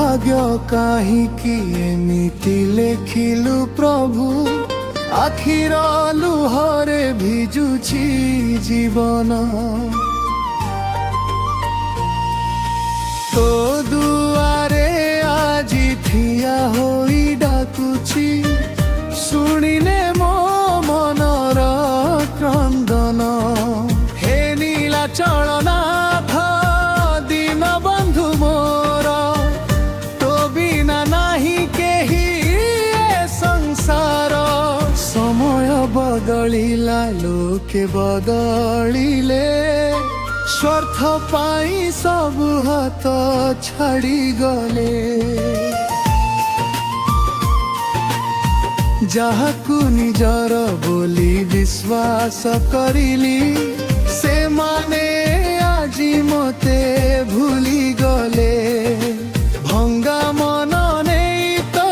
भाग्य काहींकि एमिति लेखिलु प्रभु आखिर लुहरे भिजुछि जीवन तो दुआरे आजी ठिया होई डाकुछि शुणिने मो मनर क्रंदन हे नीला चलनाथ दीन बंधु मोर तो बिना नाही केही ए संसार समय बदलिला लोके बदलिले स्वार्थ पाई सब हाथ छाड़ी गले जाहाकु निजर बोली विश्वास करिली से माने आजी मते भूली गले भंगा मन नहीं तो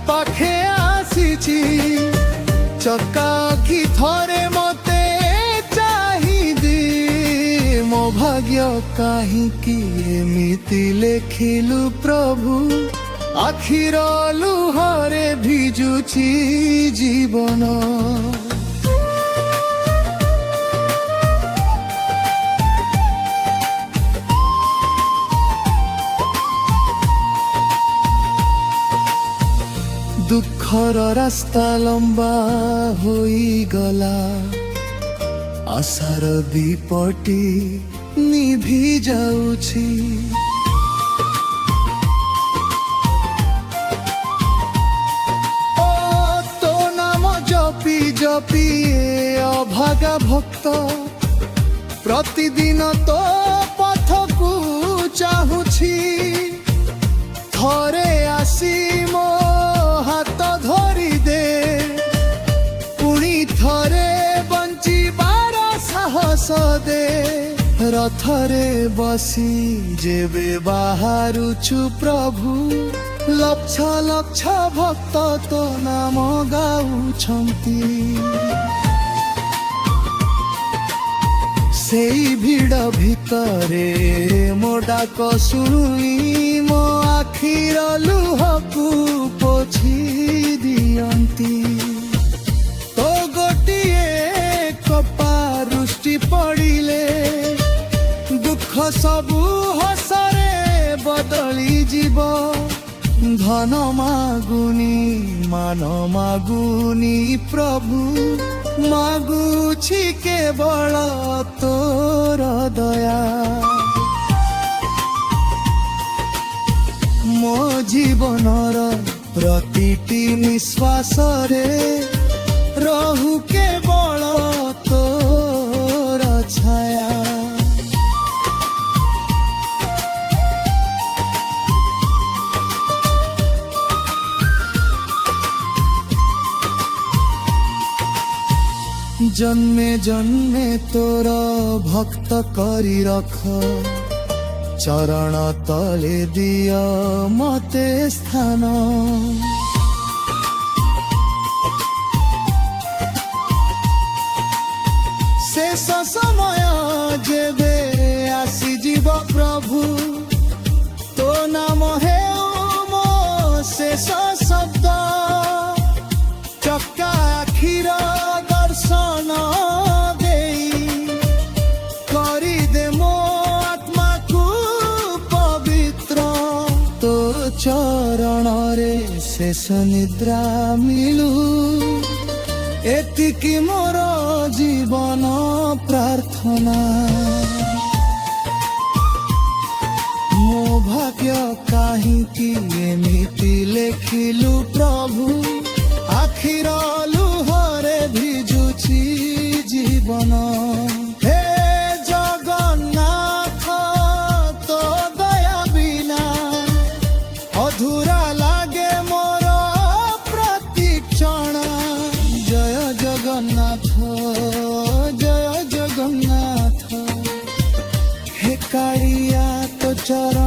पाखे आसीची चक्का की थरे मते चाहिदी मो भाग्य काहींकि एमिति लेखिलु प्रभु आखिर लुहरे भिजुछि जीवन दुखर रास्ता लंबा होई गला आशार दीपटी निभि जाउछि जपी अभागा भक्त प्रतिदिन तो पथ को चाहुछि थरे आसी मो हाथ धरी दे पुणी थरे बंचिबार साहस दे रथरे बसी जेबे बाहारुछु प्रभु लक्ष लक्ष भक्त तो नाम गाउछन्ति सेई भिड़ भितरे मो डाक शुणी मो आखिर लुहकु पोछि दियन्ति तो गोटिए कपारुष्टि पड़िले दुख सबु हसरे बदली जीव धन मागुनी मान मागुनी प्रभु मागुछि केवल तोर दया मो जीवनर प्रतिटी निश्वास रे रहु केवल तोर छाया जन्मे जन्मे तोर भक्त करी रख चरण तले दिय मते स्थान शेष समय जेबे आसी जीव प्रभु तो नाम हे मो शेष शब्द चक्का आखिर दर्शन देई करी दे मो आत्मा को पवित्र तो चरण रे शेष निद्रा मिलू एतिकी मोर जीवन प्रार्थना मो भाग्य काहींकि एमिति लेखिलु प्रभु आखिर लुहरे भिजुछि जीवन हे जगन्नाथ तो दया बिना अधूरा लागे मोर प्रतीक्षण जय जगन्नाथ जय जगन्नाथ हे कालिया तो चरण